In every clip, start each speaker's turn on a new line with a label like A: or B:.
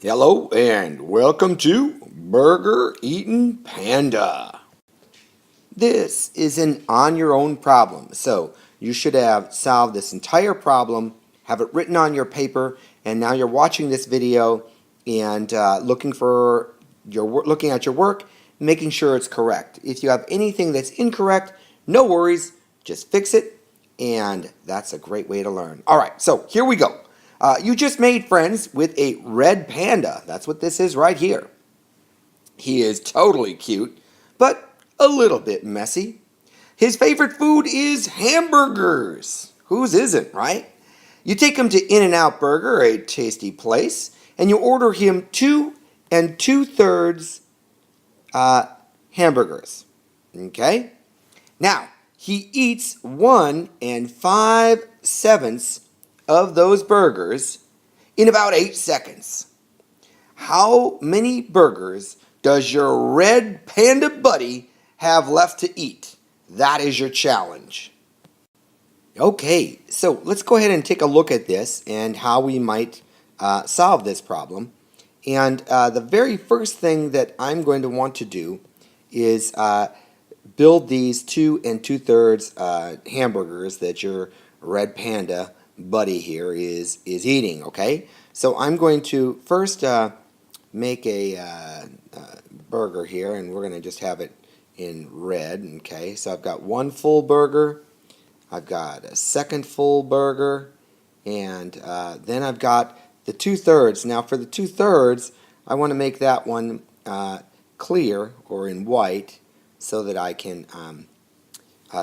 A: Hello and welcome to Burger-Eating Panda. This is an on-your-own problem, so you should have solved this entire problem, have it written on your paper, and now you're watching this video and looking at your work, making sure it's correct. If you have anything that's incorrect, no worries, just fix it, and that's a great way to learn. All right, so here we go. You just made friends with a red panda. That's what this is right here. He is totally cute, but a little bit messy. His favorite food is hamburgers. Whose isn't, right? You take him to In-N-Out Burger, a tasty place, and you order him 2 2/3 hamburgers. Okay? Now, he eats 1 5/7 of those burgers in about 8 seconds. How many burgers does your red panda buddy have left to eat? That is your challenge. Okay, so let's go ahead and take a look at this and how we might solve this problem. And the very first thing that I'm going to want to do is build these 2 2/3 hamburgers that your red panda buddy here is eating. Okay, so I'm going to first make a burger here, and we're going to just have it in red. Okay, so I've got 1 full burger, I've got a second full burger, and then I've got the 2/3. Now for the 2/3, I want to make that one clear or in white so that I can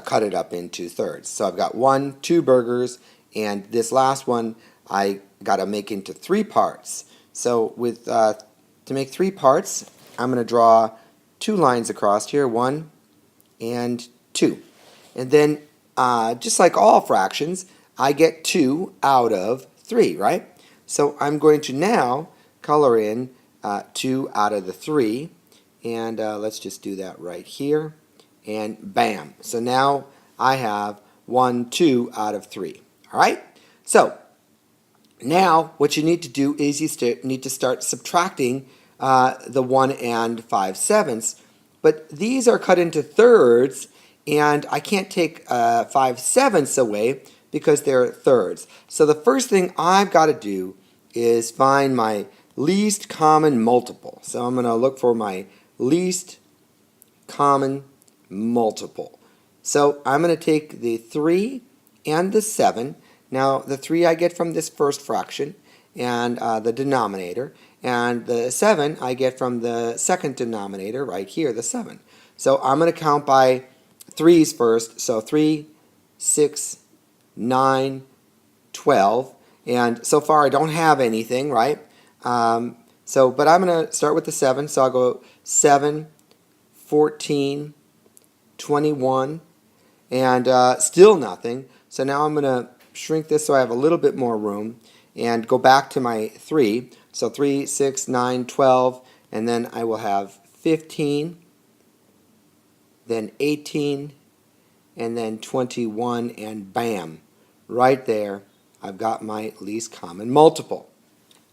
A: cut it up into thirds. So I've got 2 burgers, and this last one I got to make into 3 parts. So with to make 3 parts, I'm going to draw 2 lines across here, 1 and 2. And then just like all fractions, I get 2 out of 3, right? So I'm going to now color in 2 out of the 3, and let's just do that right here, and bam. So now I have 1, 2 out of 3. All right? So now what you need to do is you need to start subtracting the 1 5/7, but these are cut into thirds, and I can't take 5/7 away because they're thirds. So the first thing I've got to do is find my least common multiple. So I'm going to look for my least common multiple. So I'm going to take the 3 and the 7. Now the 3 I get from this first fraction and the denominator, and the 7 I get from the second denominator right here, the 7. So I'm going to count by 3's first. So 3, 6, 9, 12, and so far I don't have anything, right? But I'm going to start with the 7. So I'll go 7, 14, 21, and still nothing. So now I'm going to shrink this so I have a little bit more room and go back to my 3. So 3, 6, 9, 12, and then I will have 15, then 18, and then 21, and bam, right there I've got my least common multiple.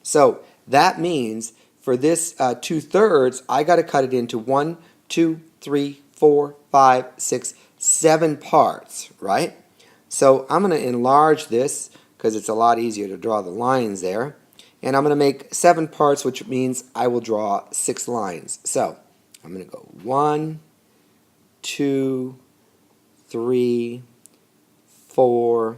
A: So that means for this 2/3, I got to cut it into 1, 2, 3, 4, 5, 6, 7 parts, right? So I'm going to enlarge this because it's a lot easier to draw the lines there. And I'm going to make 7 parts, which means I will draw 6 lines. So I'm going to go 1, 2, 3, 4,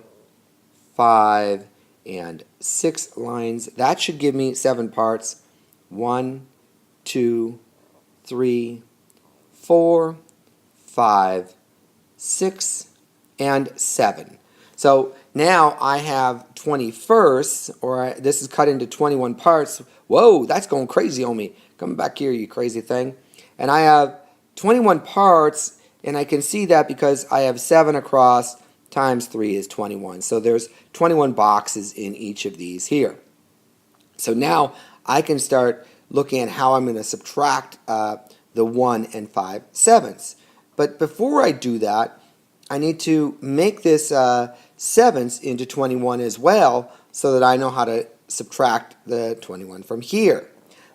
A: 5, and 6 lines. That should give me 7 parts. 1, 2, 3, 4, 5, 6, and 7. So now I have 21st, or this is cut into 21 parts. Whoa, that's going crazy on me. Come back here, you crazy thing. And I have 21 parts, and I can see that because I have 7 across times 3 is 21. So there's 21 boxes in each of these here. So now I can start looking at how I'm going to subtract the 1 5/7. But before I do that, I need to make this 7s into 21 as well so that I know how to subtract the 21 from here.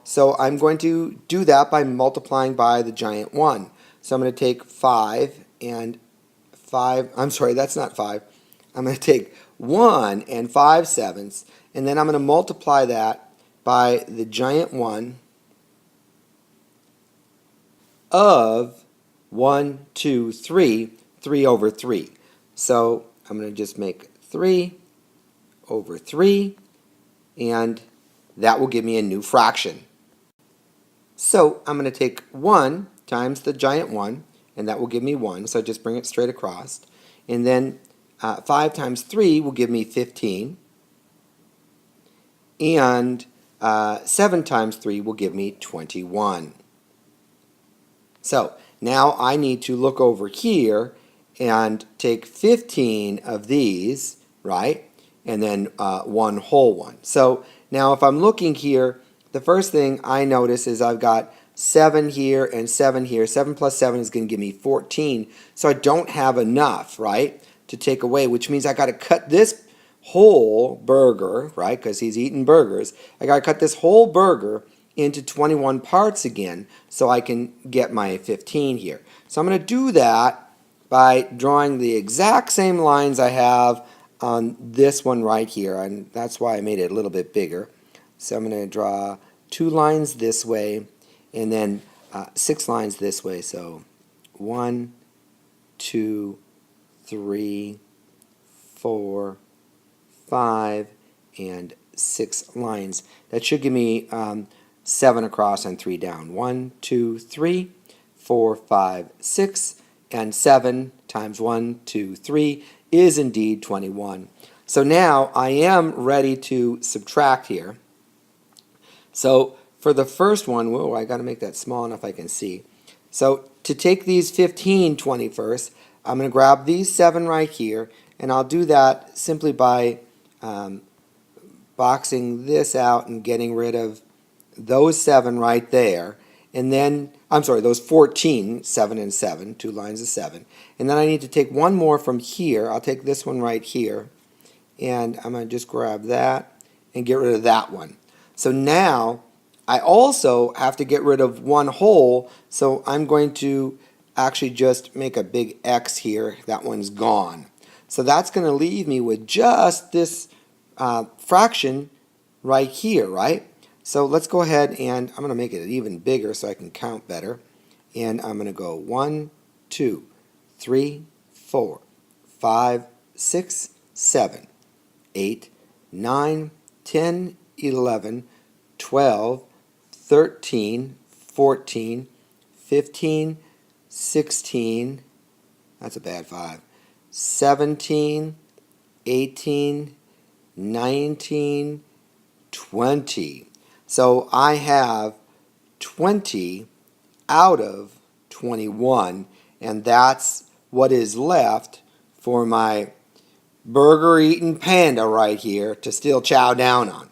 A: So I'm going to do that by multiplying by the giant 1. So I'm going to take 5 and 5, I'm sorry, that's not 5. I'm going to take 1 and 5/7, and then I'm going to multiply that by the giant 1 of 1, 2, 3, 3 over 3. So I'm going to just make 3 over 3, and that will give me a new fraction. So I'm going to take 1 times the giant 1, and that will give me 1, so just bring it straight across. And then 5 times 3 will give me 15, and 7 times 3 will give me 21. So now I need to look over here and take 15 of these, right? And then one whole one. So now if I'm looking here, the first thing I notice is I've got 7 here and 7 here. 7 plus 7 is going to give me 14. So I don't have enough, right, to take away, which means I got to cut this whole burger, right, because he's eating burgers. I got to cut this whole burger into 21 parts again so I can get my 15 here. So I'm going to do that by drawing the exact same lines I have on this one right here, and that's why I made it a little bit bigger. So I'm going to draw 2 lines this way and then 6 lines this way. So 1, 2, 3, 4, 5, and 6 lines. That should give me 7 across and 3 down. 1, 2, 3, 4, 5, 6, and 7 times 1, 2, 3 is indeed 21. So now I am ready to subtract here. So for the first one, whoa, I got to make that small enough I can see. So to take these 15 21st, I'm going to grab these 7 right here, and I'll do that simply by boxing this out and getting rid of those 7 right there, and then, I'm sorry, those 14, 7 and 7, 2 lines of 7, and then I need to take one more from here. I'll take this one right here, and I'm going to just grab that and get rid of that one. So now I also have to get rid of one whole, so I'm going to actually just make a big X here. That one's gone. So that's going to leave me with just this fraction right here, right? So let's go ahead and I'm going to make it even bigger so I can count better. And I'm going to go 1, 2, 3, 4, 5, 6, 7, 8, 9, 10, 11, 12, 13, 14, 15, 16, that's a bad 5, 17, 18, 19, 20. So I have 20 out of 21, and that's what is left for my Burger-Eating Panda right here to still chow down on.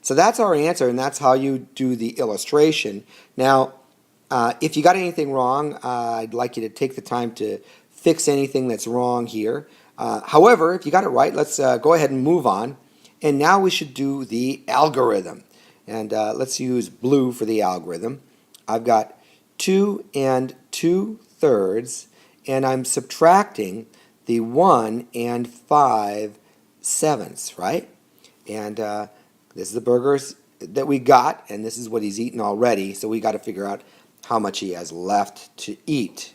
A: So that's our answer, and that's how you do the illustration. Now, if you got anything wrong, I'd like you to take the time to fix anything that's wrong here. However, if you got it right, let's go ahead and move on. And now we should do the algorithm. And let's use blue for the algorithm. I've got 2 and 2/3, and I'm subtracting the 1 and 5/7, right? And this is the burgers that we got, and this is what he's eaten already, so we got to figure out how much he has left to eat.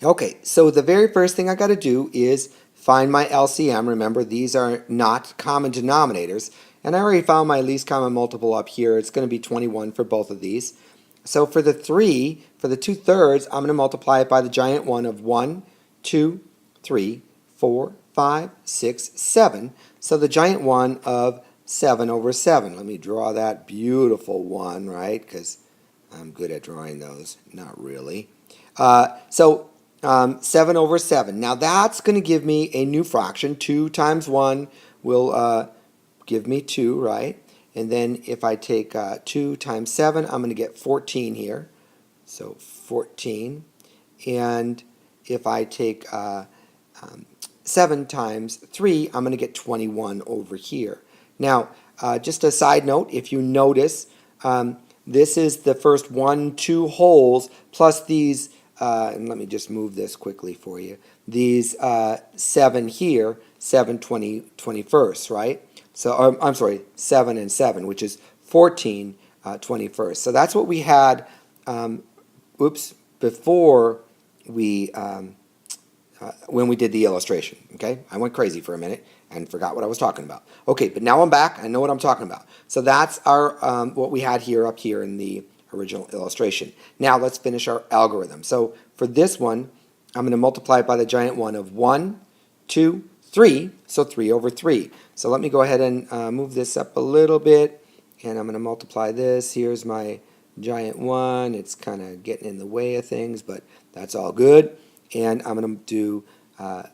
A: Okay, so the very first thing I got to do is find my LCM. Remember, these are not common denominators. And I already found my least common multiple up here. It's going to be 21 for both of these. So for the 3, for the 2/3, I'm going to multiply it by the giant 1 of 1, 2, 3, 4, 5, 6, 7. So the giant 1 of 7 over 7. Let me draw that beautiful one, right? Because I'm good at drawing those. Not really. 7 over 7. Now that's going to give me a new fraction. 2 times 1 will give me 2, right? And then if I take 2 times 7, I'm going to get 14 here. So 14. And if I take 7 times 3, I'm going to get 21 over here. Now, just a side note, if you notice, this is the first 1, 2 holes plus these, and let me just move this quickly for you, these 7 here, 7 20 21st, right? So I'm sorry, 7 and 7, which is 14 21st. So that's what we had, before we when we did the illustration. Okay, I went crazy for a minute and forgot what I was talking about. Okay, but now I'm back. I know what I'm talking about. So that's our what we had here up here in the original illustration. Now let's finish our algorithm. So for this one, I'm going to multiply it by the giant 1 of 1, 2, 3. So 3 over 3. So let me go ahead and move this up a little bit, and I'm going to multiply this. Here's my giant 1. It's kind of getting in the way of things, but that's all good. And I'm going to do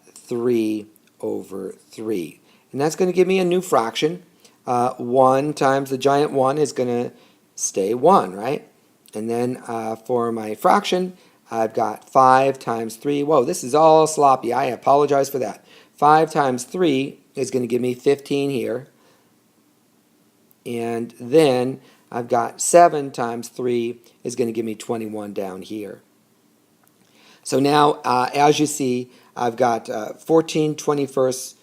A: 3 over 3. And that's going to give me a new fraction. 1 times the giant 1 is going to stay 1, right? And then for my fraction, I've got 5 times 3. Whoa, this is all sloppy. I apologize for that. 5 times 3 is going to give me 15 here. And then I've got 7 times 3 is going to give me 21 down here. So now, as you see, I've got 14 21st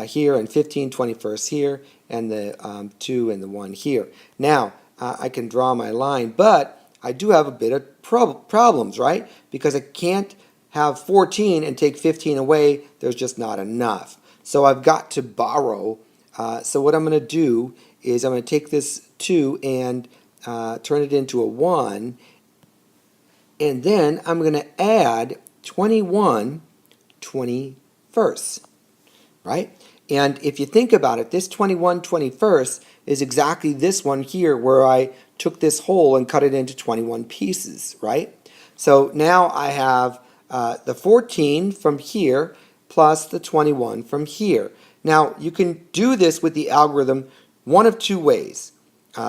A: here and 15 21st here, and the 2 and the 1 here. Now, I can draw my line, but I do have a bit of problems, right? Because I can't have 14 and take 15 away. There's just not enough. So I've got to borrow. So what I'm going to do is I'm going to take this 2 and turn it into a 1. And then I'm going to add 21 21st, right? And if you think about it, this 21 21st is exactly this one here where I took this whole and cut it into 21 pieces, right? So now I have the 14 from here plus the 21 from here. Now you can do this with the algorithm one of two ways.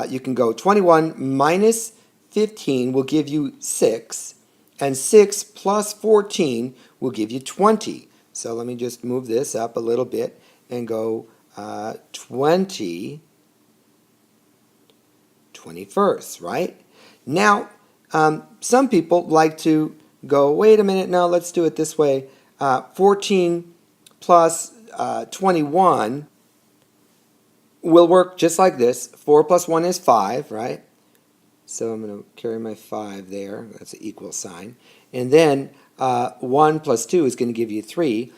A: You can go 21 minus 15 will give you 6, and 6 plus 14 will give you 20. So let me just move this up a little bit and go 20 21st, right? Now, some people like to go, wait a minute, no, let's do it this way. 14 plus 21 will work just like this. 4 plus 1 is 5, right? So I'm going to carry my 5 there. That's an equal sign. And then 1 plus 2 is going to give you 3.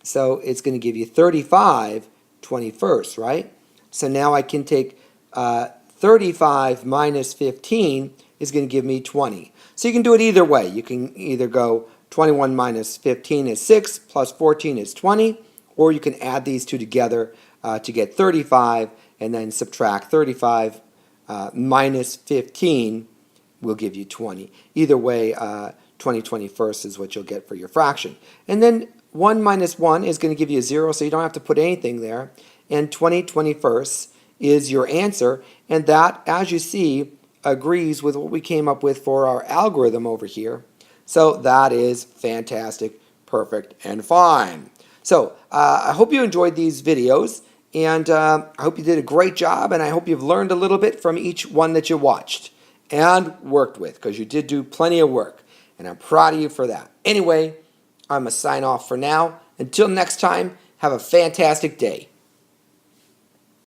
A: So it's going to give you 35 21st, right? So now I can take 35 minus 15 is going to give me 20. So you can do it either way. You can either go 21 minus 15 is 6, plus 14 is 20, or you can add these two together to get 35, and then subtract 35 minus 15 will give you 20. Either way, 20 21st is what you'll get for your fraction. And then 1 minus 1 is going to give you 0, so you don't have to put anything there. And 20 21st is your answer. And that, as you see, agrees with what we came up with for our algorithm over here. So that is fantastic, perfect, and fine. So I hope you enjoyed these videos. And I hope you did a great job, and I hope you've learned a little bit from each one that you watched and worked with, because you did do plenty of work, and I'm proud of you for that. Anyway, I'm going to sign off for now. Until next time, have a fantastic day.